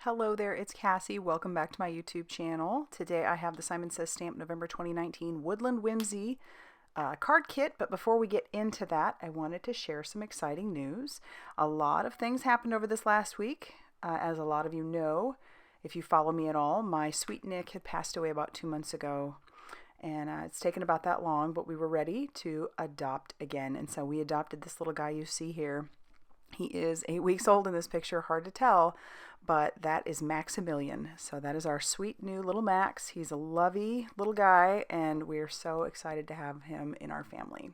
Hello there, it's Cassie. Welcome back to my YouTube channel. Today I have the Simon Says Stamp November 2019 Woodland Whimsy card kit, but before we get into that, I wanted to share some exciting news. A lot of things happened over this last week. As a lot of you know, if you follow me at all, my sweet Nick had passed away about 2 months ago, and it's taken about that long, but we were ready to adopt again, and so we adopted this little guy you see here. He is 8 weeks old in this picture, hard to tell, but that is Maximilian. So that is our sweet new little Max. He's a lovey little guy, and we're so excited to have him in our family.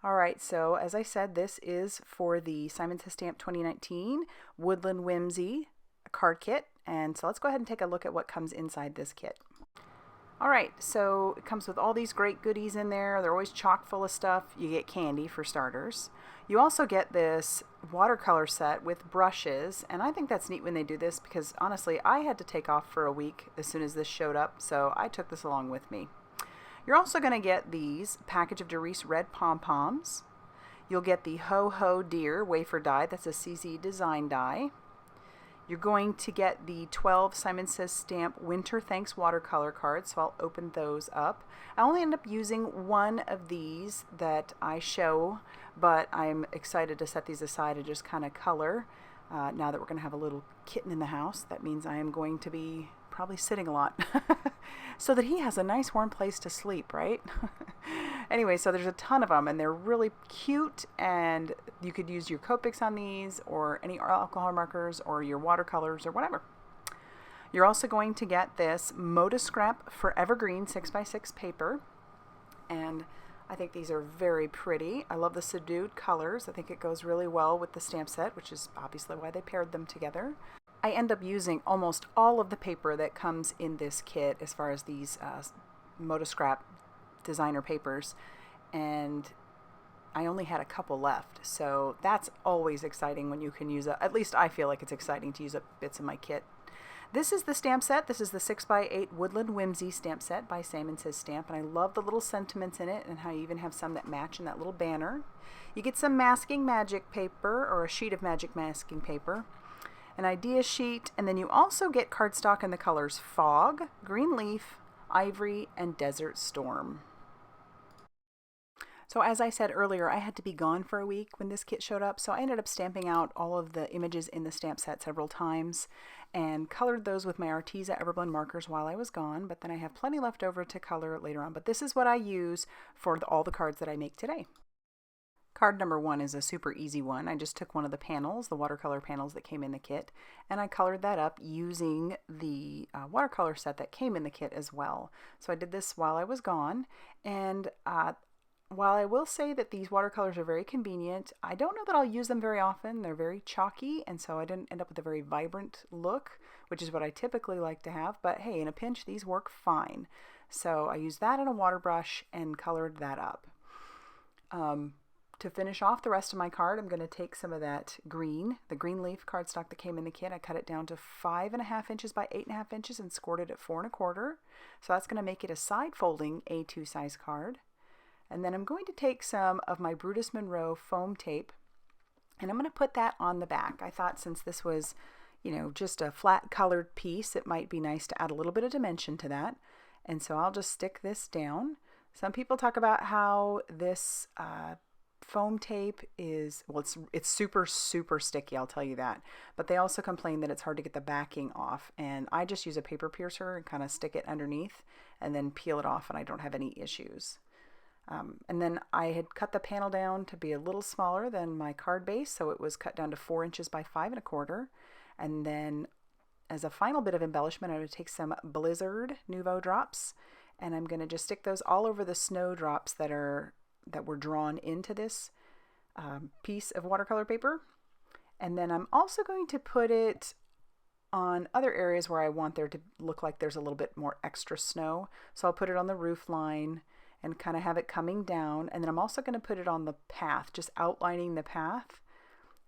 All right, so as I said, this is for the Simon Says Stamp 2019 Woodland Whimsy card kit, and so let's go ahead and take a look at what comes inside this kit. All right, so it comes with all these great goodies in there. They're always chock full of stuff. You get candy for starters. You also get this watercolor set with brushes, and I think that's neat when they do this because honestly, I had to take off for a week as soon as this showed up, so I took this along with me. You're also going to get these package of Darice red pom-poms. You'll get the Ho Ho Deer wafer die. That's a CZ design die. You're going to get the 12 Simon Says Stamp Winter Thanks watercolor cards, so I'll open those up. I only end up using one of these that I show, but I'm excited to set these aside and just kind of color. Now that we're going to have a little kitten in the house, that means I am going to be probably sitting a lot so that he has a nice warm place to sleep, right? Anyway, so there's a ton of them, and they're really cute, and you could use your Copics on these, or any alcohol markers, or your watercolors, or whatever. You're also going to get this Moda Scrap Forever Green 6x6 paper, and I think these are very pretty. I love the subdued colors. I think it goes really well with the stamp set, which is obviously why they paired them together. I end up using almost all of the paper that comes in this kit as far as these Moda Scrap designer papers, and I only had a couple left, so that's always exciting when you can use at least I feel like it's exciting to use up bits of my kit. This is the stamp set. This is the 6x8 Woodland Whimsy stamp set by Simon Says Stamp, and I love the little sentiments in it and how you even have some that match in that little banner. You get some masking magic paper, or a sheet of magic masking paper, an idea sheet, and then you also get cardstock in the colors Fog, Green Leaf, Ivory, and Desert Storm. So as I said earlier, I had to be gone for a week when this kit showed up, so I ended up stamping out all of the images in the stamp set several times and colored those with my Arteza Everblend markers while I was gone, but then I have plenty left over to color later on. But this is what I use for all the cards that I make today. Card number 1 is a super easy one. I just took one of the panels, the watercolor panels that came in the kit, and I colored that up using the watercolor set that came in the kit as well. So I did this while I was gone, and while I will say that these watercolors are very convenient, I don't know that I'll use them very often. They're very chalky, and so I didn't end up with a very vibrant look, which is what I typically like to have, but hey, in a pinch, these work fine. So I used that in a water brush and colored that up. To finish off the rest of my card, I'm going to take some of that green, the green leaf cardstock that came in the kit. I cut it down to 5.5 inches by 8.5 inches and scored it at 4.25. So that's going to make it a side folding A2 size card. And then I'm going to take some of my Brutus Monroe foam tape, and I'm going to put that on the back. I thought since this was, you know, just a flat colored piece, it might be nice to add a little bit of dimension to that. And so I'll just stick this down. Some people talk about how this foam tape is, well, it's super sticky, I'll tell you that, but they also complain that it's hard to get the backing off, and I just use a paper piercer and kind of stick it underneath and then peel it off, and I don't have any issues. And then I had cut the panel down to be a little smaller than my card base, so it was cut down to 4 inches by 5.25, and then as a final bit of embellishment, I'm going to take some Blizzard Nuvo drops, and I'm going to just stick those all over the snow drops that were drawn into this piece of watercolor paper. And then I'm also going to put it on other areas where I want there to look like there's a little bit more extra snow. So I'll put it on the roof line and kind of have it coming down. And then I'm also going to put it on the path, just outlining the path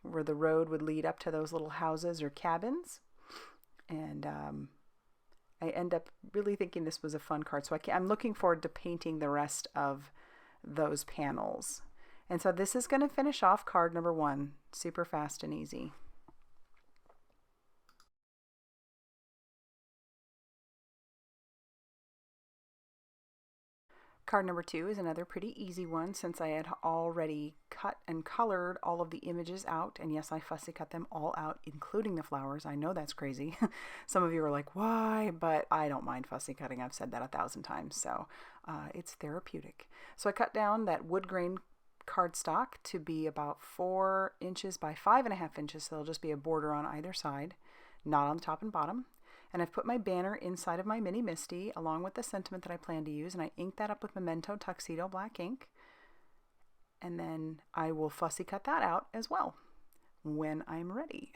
where the road would lead up to those little houses or cabins. And I end up really thinking this was a fun card. So I'm looking forward to painting the rest of those panels. And so this is going to finish off card number 1, super fast and easy. Card number 2 is another pretty easy one since I had already cut and colored all of the images out. And yes, I fussy cut them all out, including the flowers. I know that's crazy. Some of you are like, why? But I don't mind fussy cutting. I've said that 1,000 times. So it's therapeutic. So I cut down that wood grain cardstock to be about 4 inches by 5.5 inches. So there'll just be a border on either side, not on the top and bottom. And I've put my banner inside of my mini Misty along with the sentiment that I plan to use, and I ink that up with Memento Tuxedo black ink. And then I will fussy cut that out as well when I'm ready.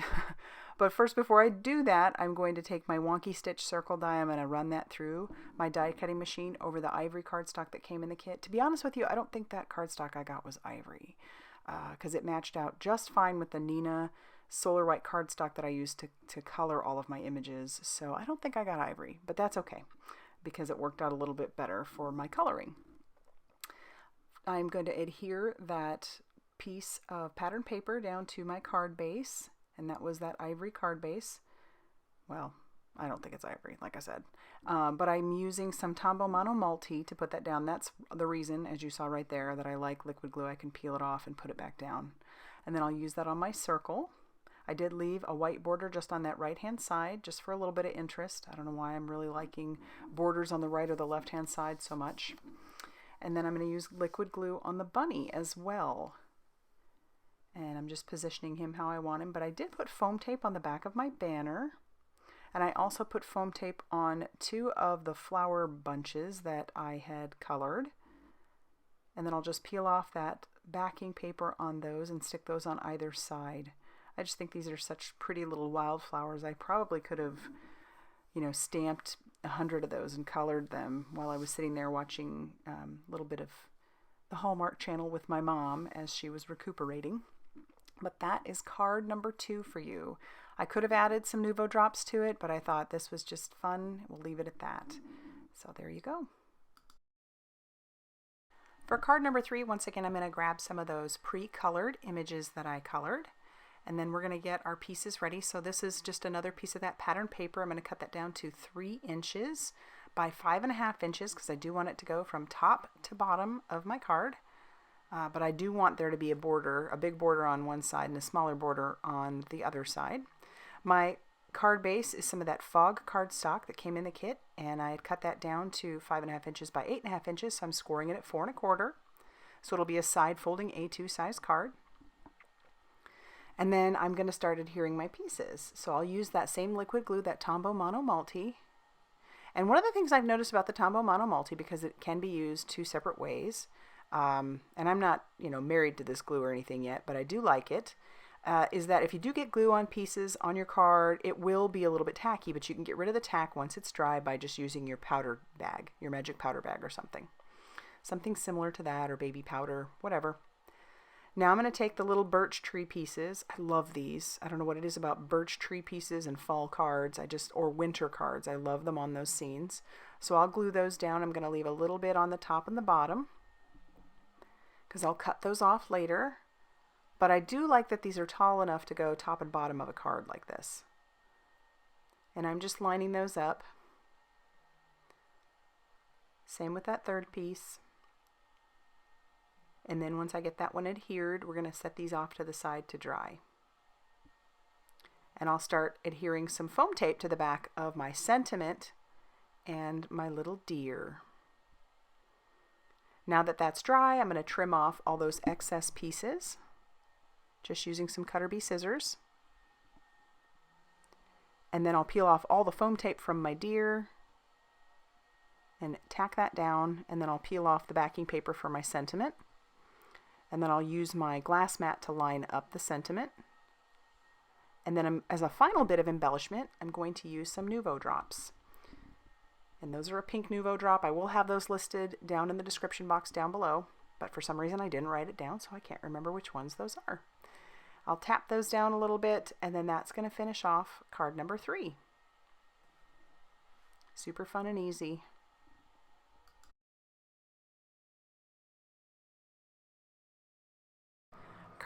But first, before I do that, I'm going to take my Wonky Stitch circle die. I'm going to run that through my die cutting machine over the ivory cardstock that came in the kit. To be honest with you, I don't think that cardstock I got was ivory because it matched out just fine with the Nina solar white cardstock that I used to color all of my images. So I don't think I got ivory, but that's okay because it worked out a little bit better for my coloring. I'm going to adhere that piece of pattern paper down to my card base, and that was that ivory card base. Well, I don't think it's ivory, like I said, but I'm using some Tombow Mono Multi to put that down. That's the reason, as you saw right there, that I like liquid glue. I can peel it off and put it back down, and then I'll use that on my circle. I did leave a white border just on that right hand side just for a little bit of interest. I don't know why I'm really liking borders on the right or the left hand side so much. And then I'm going to use liquid glue on the bunny as well. And I'm just positioning him how I want him. But I did put foam tape on the back of my banner. And I also put foam tape on 2 of the flower bunches that I had colored. And then I'll just peel off that backing paper on those and stick those on either side. I just think these are such pretty little wildflowers. I probably could have, stamped 100 of those and colored them while I was sitting there watching a little bit of the Hallmark Channel with my mom as she was recuperating. But that is card number 2 for you. I could have added some Nuvo drops to it, but I thought this was just fun. We'll leave it at that. So there you go. For card number 3, once again, I'm going to grab some of those pre-colored images that I colored. And then we're going to get our pieces ready. So this is just another piece of that pattern paper. I'm going to cut that down to 3 inches by 5.5 inches because I do want it to go from top to bottom of my card. But I do want there to be a border, a big border on one side and a smaller border on the other side. My card base is some of that fog cardstock that came in the kit, and I had cut that down to 5.5 inches by 8.5 inches. So I'm scoring it at 4 1/4. So it'll be a side folding A2 size card. And then I'm going to start adhering my pieces. So I'll use that same liquid glue, that Tombow Mono Multi. And one of the things I've noticed about the Tombow Mono Multi, because it can be used 2 separate ways, and I'm not, married to this glue or anything yet, but I do like it, is that if you do get glue on pieces on your card, it will be a little bit tacky, but you can get rid of the tack once it's dry by just using your powder bag, your magic powder bag or something. Something similar to that, or baby powder, whatever. Now I'm going to take the little birch tree pieces. I love these. I don't know what it is about birch tree pieces and fall cards. Or winter cards. I love them on those scenes. So I'll glue those down. I'm going to leave a little bit on the top and the bottom because I'll cut those off later. But I do like that these are tall enough to go top and bottom of a card like this. And I'm just lining those up. Same with that third piece. And then once I get that one adhered, we're going to set these off to the side to dry. And I'll start adhering some foam tape to the back of my sentiment and my little deer. Now that that's dry, I'm going to trim off all those excess pieces, just using some cutter bee scissors. And then I'll peel off all the foam tape from my deer and tack that down, and then I'll peel off the backing paper for my sentiment. And then I'll use my glass mat to line up the sentiment. And then as a final bit of embellishment, I'm going to use some Nuvo drops. And those are a pink Nuvo drop. I will have those listed down in the description box down below, but for some reason I didn't write it down, so I can't remember which ones those are. I'll tap those down a little bit, and then that's going to finish off card number 3. Super fun and easy.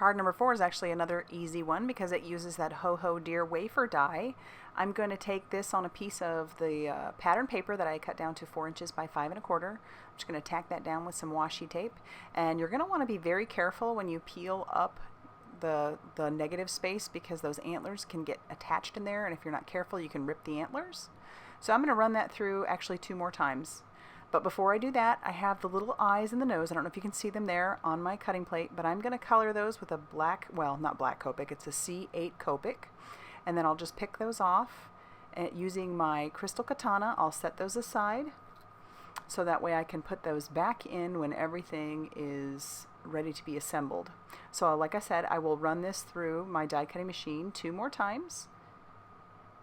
Card number 4 is actually another easy one because it uses that Ho-Ho Deer wafer die. I'm going to take this on a piece of the pattern paper that I cut down to 4 inches by 5 1/4. I'm just going to tack that down with some washi tape. And you're going to want to be very careful when you peel up the negative space because those antlers can get attached in there, and if you're not careful you can rip the antlers. So I'm going to run that through actually 2 more times. But before I do that, I have the little eyes and the nose. I don't know if you can see them there on my cutting plate, but I'm going to color those with a black, well, not black Copic, it's a C8 Copic. And then I'll just pick those off. And using my crystal katana, I'll set those aside so that way I can put those back in when everything is ready to be assembled. So like I said, I will run this through my die cutting machine 2 more times.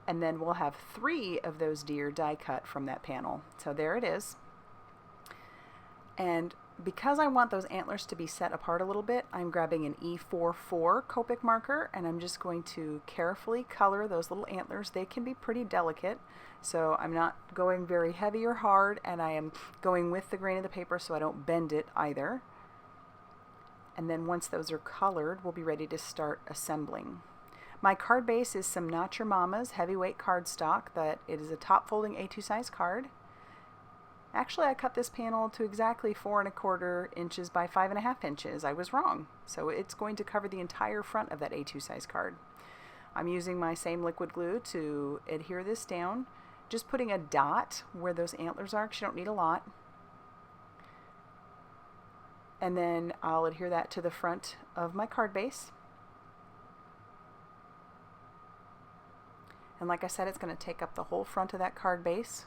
And then we'll have 3 of those deer die cut from that panel. So there it is. And because I want those antlers to be set apart a little bit, I'm grabbing an E44 Copic marker and I'm just going to carefully color those little antlers. They can be pretty delicate, so I'm not going very heavy or hard, and I am going with the grain of the paper so I don't bend it either. And then once those are colored, we'll be ready to start assembling. My card base is some Not Your Mama's heavyweight cardstock. That it is a top folding A2 size card. Actually, I cut this panel to exactly 4 1/4 inches by 5 1/2 inches. I was wrong. So it's going to cover the entire front of that A2 size card. I'm using my same liquid glue to adhere this down. Just putting a dot where those antlers are because you don't need a lot. And then I'll adhere that to the front of my card base. And like I said, it's going to take up the whole front of that card base.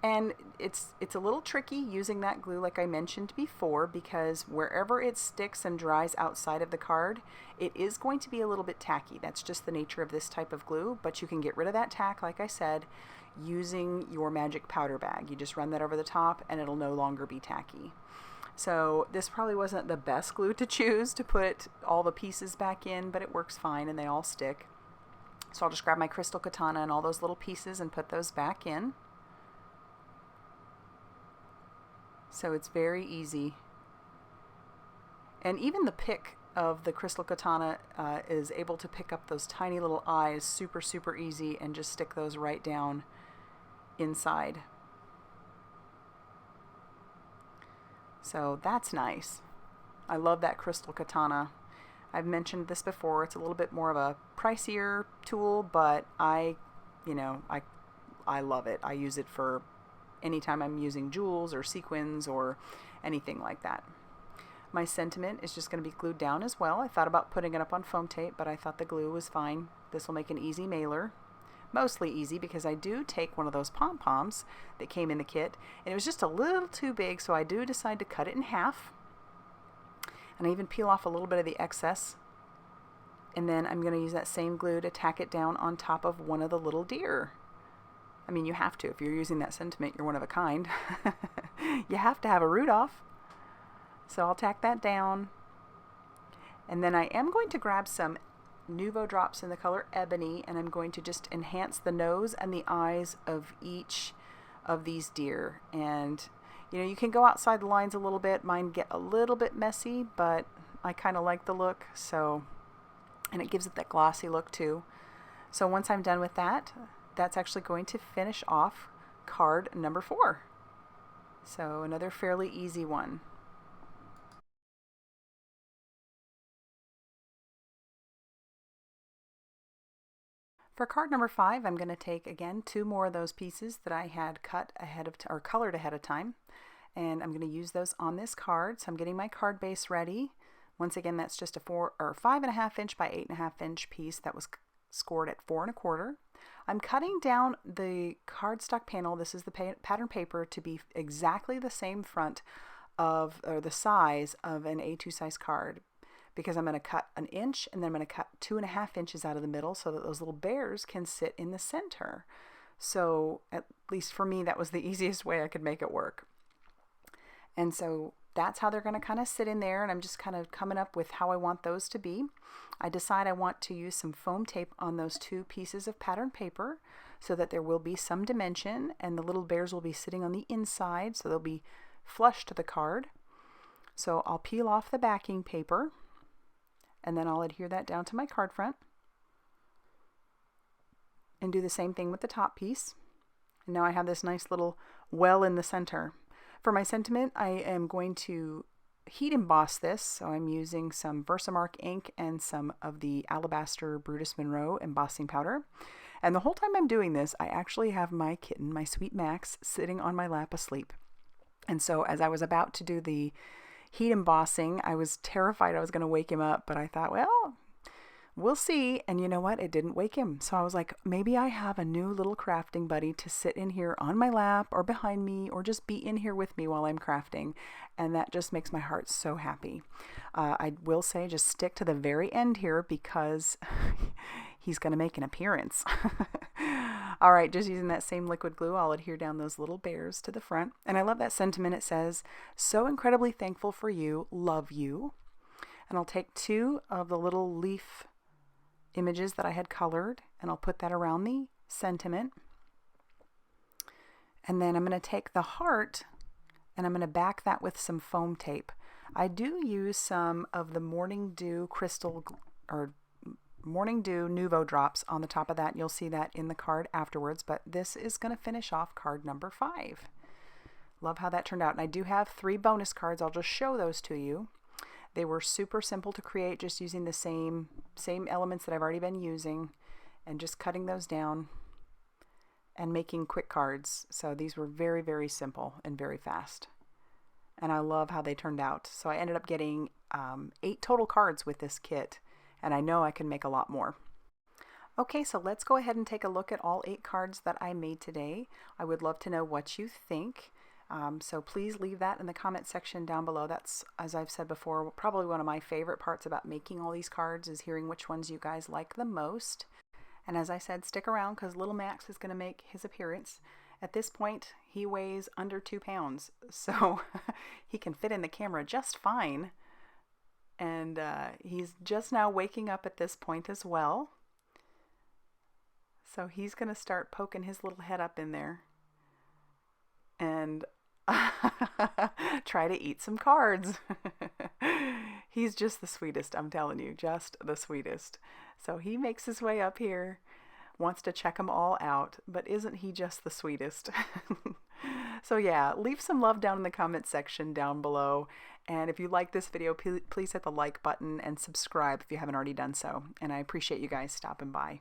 And it's a little tricky using that glue like I mentioned before, because wherever it sticks and dries outside of the card, it is going to be a little bit tacky. That's just the nature of this type of glue, but you can get rid of that tack, like I said, using your magic powder bag. You just run that over the top and it'll no longer be tacky. So this probably wasn't the best glue to choose to put all the pieces back in, but it works fine and they all stick. So I'll just grab my crystal katana and all those little pieces and put those back in. So it's very easy. And even the pick of the crystal katana is able to pick up those tiny little eyes super, super easy and just stick those right down inside. So that's nice. I love that crystal katana. I've mentioned this before. It's a little bit more of a pricier tool, but I love it. I use it for anytime I'm using jewels or sequins or anything like that. My sentiment is just going to be glued down as well. I thought about putting it up on foam tape, but I thought the glue was fine. This will make an easy mailer. Mostly easy because I do take one of those pom-poms that came in the kit, and it was just a little too big, so I do decide to cut it in half. And I even peel off a little bit of the excess. And then I'm going to use that same glue to tack it down on top of one of the little deer. I mean, you have to. If you're using that sentiment, you're one of a kind. You have to have a root off. So I'll tack that down. And then I am going to grab some Nuvo drops in the color Ebony, and I'm going to just enhance the nose and the eyes of each of these deer. And you know, you can go outside the lines a little bit. Mine get a little bit messy, but I kind of like the look. So, and it gives it that glossy look too. So once I'm done with that, that's actually going to finish off card number 4. So another fairly easy one. For card number 5, I'm going to take again 2 more of those pieces that I had cut ahead of or colored ahead of time, and I'm going to use those on this card. So I'm getting my card base ready. Once again, that's just a 5 1/2 inch by 8 1/2 inch piece that was scored at 4 1/4. I'm cutting down the cardstock panel. This is the pattern paper to be exactly the same front of, or the size of an A2 size card, because I'm going to cut 1 inch and then I'm going to cut 2 1/2 inches out of the middle so that those little bears can sit in the center. So at least for me, that was the easiest way I could make it work. And so that's how they're going to kind of sit in there, and I'm just kind of coming up with how I want those to be. I decide I want to use some foam tape on those 2 pieces of pattern paper so that there will be some dimension, and the little bears will be sitting on the inside, so they'll be flush to the card. So I'll peel off the backing paper, And then I'll adhere that down to my card front. And do the same thing with the top piece. And now I have this nice little well in the center. For my sentiment, I am going to heat emboss this. So I'm using some Versamark ink and some of the Alabaster Brutus Monroe embossing powder. And the whole time I'm doing this, I actually have my kitten, my sweet Max, sitting on my lap asleep. And so as I was about to do the heat embossing, I was terrified I was going to wake him up, but I thought, well, we'll see. And you know what? It didn't wake him. So I was like, maybe I have a new little crafting buddy to sit in here on my lap or behind me or just be in here with me while I'm crafting. And that just makes my heart so happy. I will say just stick to the very end here because he's going to make an appearance. All right, just using that same liquid glue, I'll adhere down those little bears to the front. And I love that sentiment. It says, so incredibly thankful for you, love you. And I'll take 2 of the little leaf images that I had colored, and I'll put that around the sentiment. And then I'm going to take the heart and I'm going to back that with some foam tape. I do use some of the Morning Dew crystal or Morning Dew Nuvo drops on the top of that. And you'll see that in the card afterwards, but this is going to finish off card number 5. Love how that turned out. And I do have 3 bonus cards. I'll just show those to you. They were super simple to create, just using the same elements that I've already been using and just cutting those down and making quick cards. So these were very, very simple and very fast. And I love how they turned out. So I ended up getting 8 total cards with this kit, and I know I can make a lot more. Okay, so let's go ahead and take a look at all 8 cards that I made today. I would love to know what you think. So please leave that in the comment section down below. That's, as I've said before, probably one of my favorite parts about making all these cards is hearing which ones you guys like the most. And as I said, stick around because little Max is going to make his appearance. At this point, he weighs under 2 pounds, so he can fit in the camera just fine. And he's just now waking up at this point as well. So he's going to start poking his little head up in there and try to eat some cards. He's just the sweetest, I'm telling you, just the sweetest. So he makes his way up here, wants to check them all out, but isn't he just the sweetest? So yeah, leave some love down in the comment section down below. And if you like this video, please hit the like button and subscribe if you haven't already done so. And I appreciate you guys stopping by.